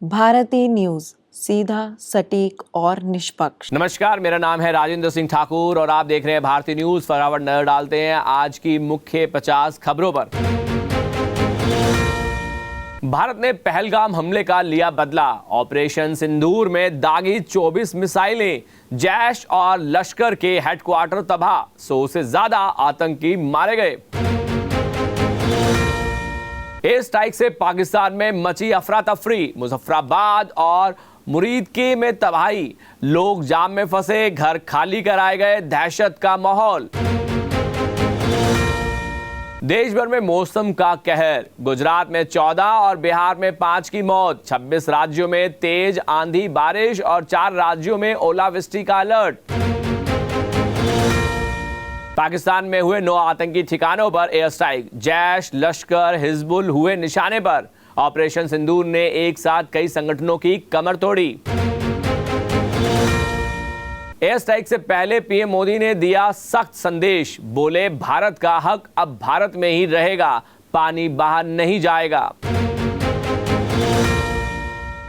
भारतीय न्यूज, सीधा, सटीक और निष्पक्ष। नमस्कार, मेरा नाम है राजेंद्र सिंह ठाकुर और आप देख रहे हैं भारतीय न्यूज। फटाफट नजर डालते हैं आज की मुख्य 50 खबरों पर। भारत ने पहलगाम हमले का लिया बदला। ऑपरेशन सिंदूर में दागी 24 मिसाइलें। जैश और लश्कर के हेडक्वार्टर तबाह। 100 से ज्यादा आतंकी मारे गए। एयर स्ट्राइक से पाकिस्तान में मची अफरा तफरी। मुजफ्फराबाद और मुरीदके में तबाही। लोग जाम में फंसे, घर खाली कराए गए। दहशत का माहौल। देश भर में मौसम का कहर। गुजरात में 14 और बिहार में 5 की मौत। 26 राज्यों में तेज आंधी बारिश और 4 राज्यों में ओलावृष्टि का अलर्ट। पाकिस्तान में हुए 9 आतंकी ठिकानों पर एयर स्ट्राइक। जैश, लश्कर, हिजबुल हुए निशाने पर। ऑपरेशन सिंदूर ने एक साथ कई संगठनों की कमर तोड़ी। एयर स्ट्राइक से पहले पीएम मोदी ने दिया सख्त संदेश। बोले, भारत का हक अब भारत में ही रहेगा, पानी बाहर नहीं जाएगा।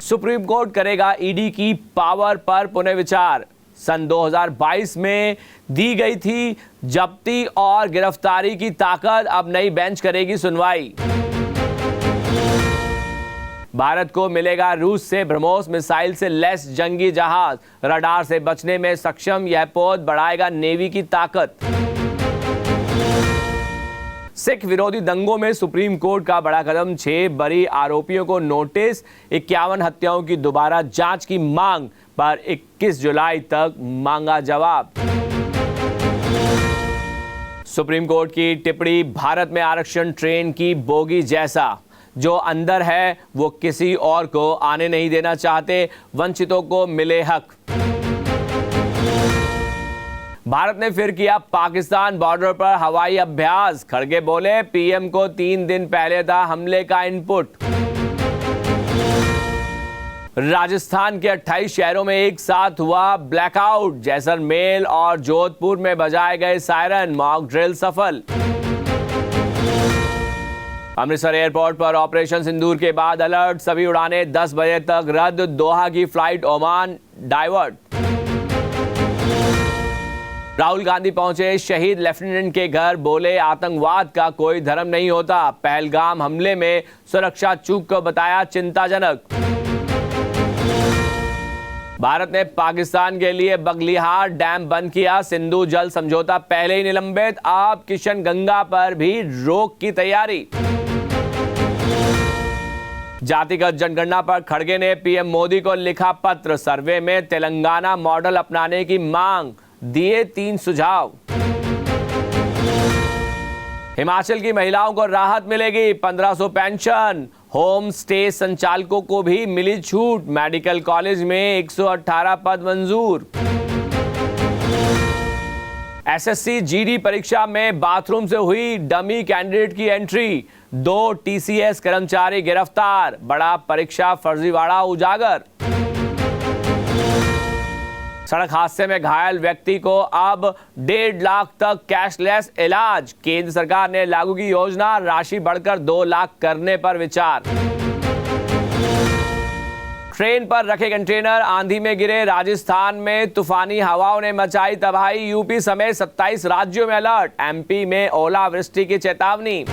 सुप्रीम कोर्ट करेगा ईडी की पावर पर पुनर्विचार। सन 2022 में दी गई थी जब्ती और गिरफ्तारी की ताकत, अब नई बेंच करेगी सुनवाई। भारत को मिलेगा रूस से ब्रह्मोस मिसाइल से लैस जंगी जहाज। रडार से बचने में सक्षम यह पोत बढ़ाएगा नेवी की ताकत। सिख विरोधी दंगों में सुप्रीम कोर्ट का बड़ा कदम। 6 बरी आरोपियों को नोटिस। 51 हत्याओं की दोबारा जांच की मांग पर 21 जुलाई तक मांगा जवाब। सुप्रीम कोर्ट की टिप्पणी। भारत में आरक्षण ट्रेन की बोगी जैसा, जो अंदर है वो किसी और को आने नहीं देना चाहते। वंचितों को मिले हक। भारत ने फिर किया पाकिस्तान बॉर्डर पर हवाई अभ्यास। खड़गे बोले, पीएम को 3 दिन पहले था हमले का इनपुट। राजस्थान के 28 शहरों में एक साथ हुआ ब्लैकआउट। जैसलमेर और जोधपुर में बजाए गए सायरन। मॉक ड्रिल सफल। अमृतसर एयरपोर्ट पर ऑपरेशन सिंदूर के बाद अलर्ट। सभी उड़ानें 10 बजे तक रद्द। दोहा की flight Oman divert. Rahul Gandhi पहुंचे शहीद लेफ्टिनेंट के घर। बोले, आतंकवाद का कोई धर्म नहीं होता। पहलगाम हमले में सुरक्षा चूक को बताया चिंताजनक। भारत ने पाकिस्तान के लिए बगलिहार डैम बंद किया। सिंधु जल समझौता पहले ही निलंबित। अब किशन गंगा पर भी रोक की तैयारी। जातिगत जनगणना पर खड़गे ने पीएम मोदी को लिखा पत्र। सर्वे में तेलंगाना मॉडल अपनाने की मांग। दिए 3 सुझाव। हिमाचल की महिलाओं को राहत मिलेगी। 1500 पेंशन। होम स्टे संचालकों को भी मिली छूट। मेडिकल कॉलेज में 118 पद मंजूर। एसएससी जीडी परीक्षा में बाथरूम से हुई डमी कैंडिडेट की एंट्री। 2 टीसीएस कर्मचारी गिरफ्तार। बड़ा परीक्षा फर्जीवाड़ा उजागर। सड़क हादसे में घायल व्यक्ति को अब 1.5 लाख तक कैशलेस इलाज। केंद्र सरकार ने लागू की योजना। राशि बढ़कर 2 लाख करने पर विचार। ट्रेन पर रखे कंटेनर आंधी में गिरे। राजस्थान में तूफानी हवाओं ने मचाई तबाही। यूपी समेत 27 राज्यों में अलर्ट। एमपी में ओलावृष्टि की चेतावनी।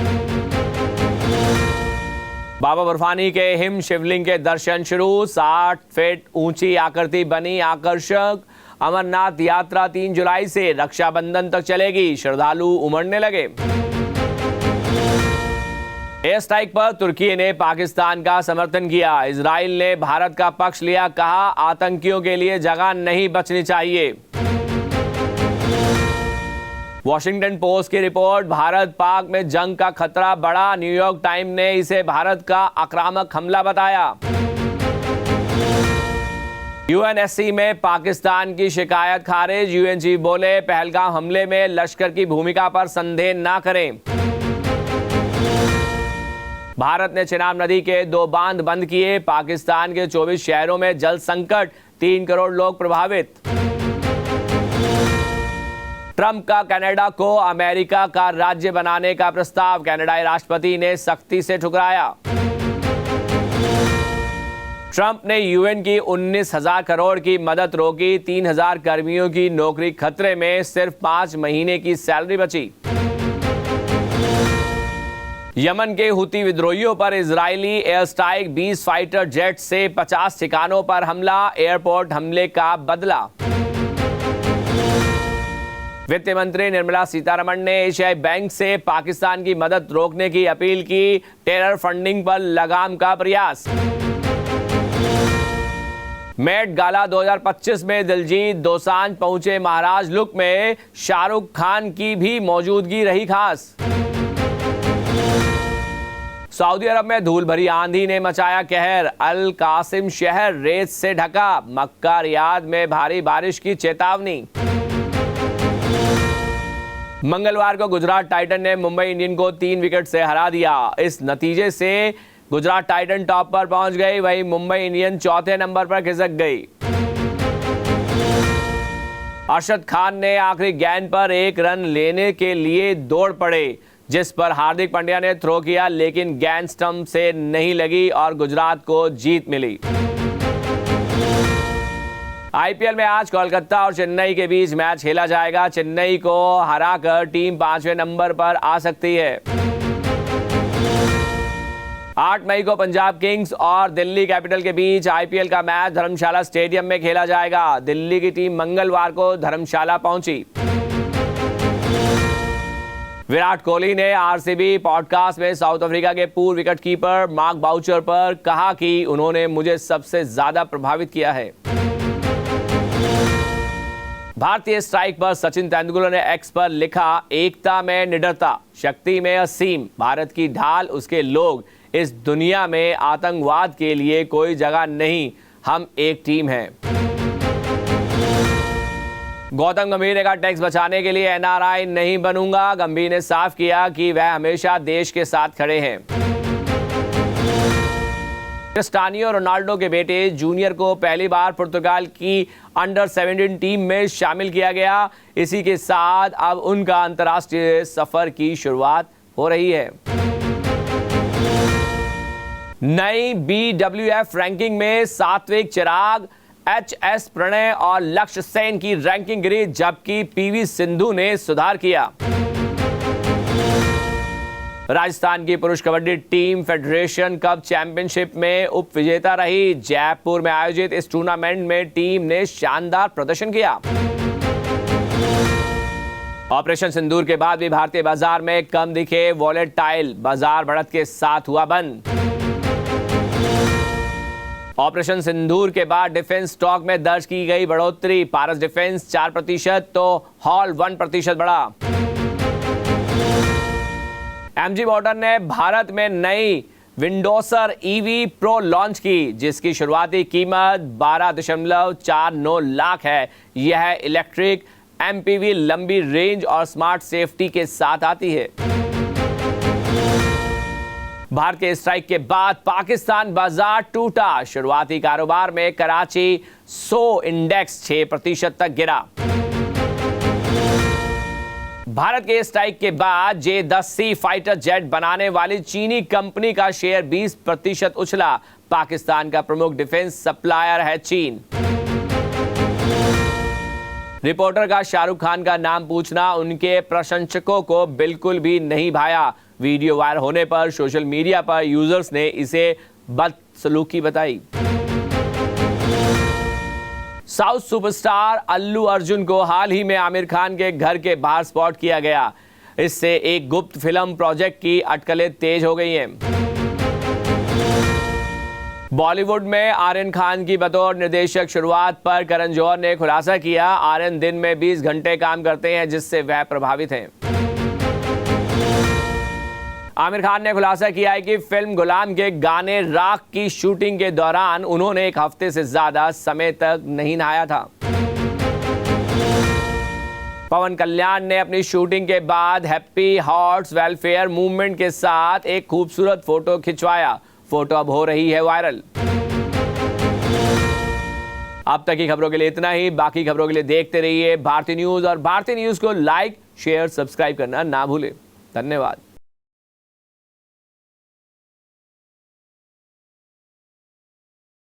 बाबा बर्फानी के हिम शिवलिंग के दर्शन शुरू। 60 फीट ऊंची आकृति बनी आकर्षक। अमरनाथ यात्रा 3 जुलाई से रक्षाबंधन तक चलेगी। श्रद्धालु उमड़ने लगे। एयर स्ट्राइक पर तुर्की ने पाकिस्तान का समर्थन किया। इजराइल ने भारत का पक्ष लिया। कहा, आतंकियों के लिए जगह नहीं बचनी चाहिए। वॉशिंगटन पोस्ट की रिपोर्ट। भारत पाक में जंग का खतरा बढ़ा। न्यूयॉर्क टाइम ने इसे भारत का आक्रामक हमला बताया। यूएनएससी में पाकिस्तान की शिकायत खारिज। यूएन चीफ बोले, पहलगाम हमले में लश्कर की भूमिका पर संदेह न करें। भारत ने चिनाब नदी के 2 बांध बंद किए। पाकिस्तान के 24 शहरों में जल संकट। 3 करोड़ लोग प्रभावित। ट्रंप का कनाडा को अमेरिका का राज्य बनाने का प्रस्ताव। कनाडाई राष्ट्रपति ने सख्ती से ठुकराया। ट्रंप ने यूएन की 19,000 करोड़ की मदद रोकी, 3,000 कर्मियों की नौकरी खतरे में, सिर्फ 5 महीने की सैलरी बची। यमन के हुती विद्रोहियों पर Israeli air strike, 20 fighter jet से 50 ठिकानों पर हमला, एयरपोर्ट हमले का बदला। वित्त मंत्री निर्मला सीतारमण ने एशियाई बैंक से पाकिस्तान की मदद रोकने की अपील की, टेरर फंडिंग पर लगाम का प्रयास। मेट गाला 2025 में दिलजीत दोसांझ पहुंचे महाराज लुक में, शाहरुख खान की भी मौजूदगी रही खास। सऊदी अरब में धूल भरी आंधी ने मचाया कहर, अल कासिम शहर रेत से ढका, मक्का रियाद में भारी बारिश की चेतावनी। मंगलवार को गुजरात टाइटन ने मुंबई इंडियन को 3 विकेट से हरा दिया। इस नतीजे से गुजरात टाइटन टॉप पर पहुंच गई, वहीं मुंबई इंडियन चौथे नंबर पर खिसक गई। अरशद खान ने आखिरी गेंद पर 1 रन लेने के लिए दौड़ पड़े, जिस पर हार्दिक पांड्या ने थ्रो किया, लेकिन गेंद स्टंप से नहीं लगी और गुजरात को जीत मिली। आईपीएल में आज कोलकाता और चेन्नई के बीच मैच खेला जाएगा। चेन्नई को हराकर टीम 5वें नंबर पर आ सकती है। 8 मई को पंजाब किंग्स और दिल्ली कैपिटल के बीच आईपीएल का मैच धर्मशाला स्टेडियम में खेला जाएगा। दिल्ली की टीम मंगलवार को धर्मशाला पहुंची। विराट कोहली ने आरसीबी पॉडकास्ट में साउथ अफ्रीका के पूर्व विकेटकीपर मार्क बाउचर पर कहा कि उन्होंने मुझे सबसे ज्यादा प्रभावित किया है। भारतीय स्ट्राइक पर सचिन तेंदुलकर ने एक्स पर लिखा, एकता में निडरता, शक्ति में असीम, भारत की ढाल उसके लोग, इस दुनिया में आतंकवाद के लिए कोई जगह नहीं, हम एक टीम हैं। गौतम गंभीर ने कहा, टैक्स बचाने के लिए एनआरआई नहीं बनूंगा। गंभीर ने साफ किया कि वह हमेशा देश के साथ खड़े हैं। क्रिस्टियानो रोनाल्डो के बेटे जूनियर को पहली बार पुर्तगाल की अंडर 17 टीम में शामिल किया गया। इसी के साथ अब उनका अंतर्राष्ट्रीय सफर की शुरुआत हो रही है। नई BWF रैंकिंग में सात्विक, चिराग, HS प्रणय और लक्ष्य सेन की रैंकिंग गिरी, जबकि PV सिंधु ने सुधार किया। राजस्थान की पुरुष kabaddi team federation cup championship में उप विजेता रही। जयपुर में आयोजित इस टूर्नामेंट में टीम ने शानदार प्रदर्शन किया। ऑपरेशन सिंदूर के बाद भी भारतीय बाजार में कम दिखे वॉलेटाइल, बाजार बढ़त के साथ हुआ बंद। ऑपरेशन सिंदूर के बाद डिफेंस स्टॉक में दर्ज की गई बढ़ोतरी, पारस डिफेंस 4% तो हॉल 1% बढ़ा। MG मोटर ने भारत में नई विंडोसर EV प्रो लॉन्च की, जिसकी शुरुआती कीमत 12.49 लाख है। यह इलेक्ट्रिक MPV लंबी रेंज और स्मार्ट सेफ्टी के साथ आती है। भारत के स्ट्राइक के बाद पाकिस्तान बाजार टूटा। शुरुआती कारोबार में कराची 100 इंडेक्स 6% तक गिरा। भारत के स्ट्राइक के बाद J-10C फाइटर जेट बनाने वाली चीनी कंपनी का शेयर 20% उछला। पाकिस्तान का प्रमुख डिफेंस सप्लायर है चीन। रिपोर्टर का शाहरुख खान का नाम पूछना उनके प्रशंसकों को बिल्कुल भी नहीं भाया। वीडियो वायरल होने पर सोशल मीडिया पर यूजर्स ने इसे बदसलूकी बताई। साउथ सुपरस्टार अल्लू अर्जुन को हाल ही में आमिर खान के घर के बाहर स्पॉट किया गया। इससे एक गुप्त फिल्म प्रोजेक्ट की अटकलें तेज हो गई हैं। बॉलीवुड में आर्यन खान की बतौर निर्देशक शुरुआत पर करण जौहर ने खुलासा किया। आर्यन दिन में 20 घंटे काम करते हैं, जिससे वह प्रभावित हैं। आमिर खान ने खुलासा किया है कि फिल्म गुलाम के गाने राख की शूटिंग के दौरान उन्होंने 1 हफ्ते से ज्यादा समय तक नहीं नहाया था। पवन कल्याण ने अपनी शूटिंग के बाद हैप्पी हॉर्स वेलफेयर मूवमेंट के साथ एक खूबसूरत फोटो खिंचवाया। फोटो अब हो रही है वायरल। अब तक की खबरों के लिए इतना ही। बाकी खबरों के लिए देखते रहिए भारतीय न्यूज और भारतीय न्यूज को लाइक, शेयर, सब्सक्राइब करना ना भूलें। धन्यवाद।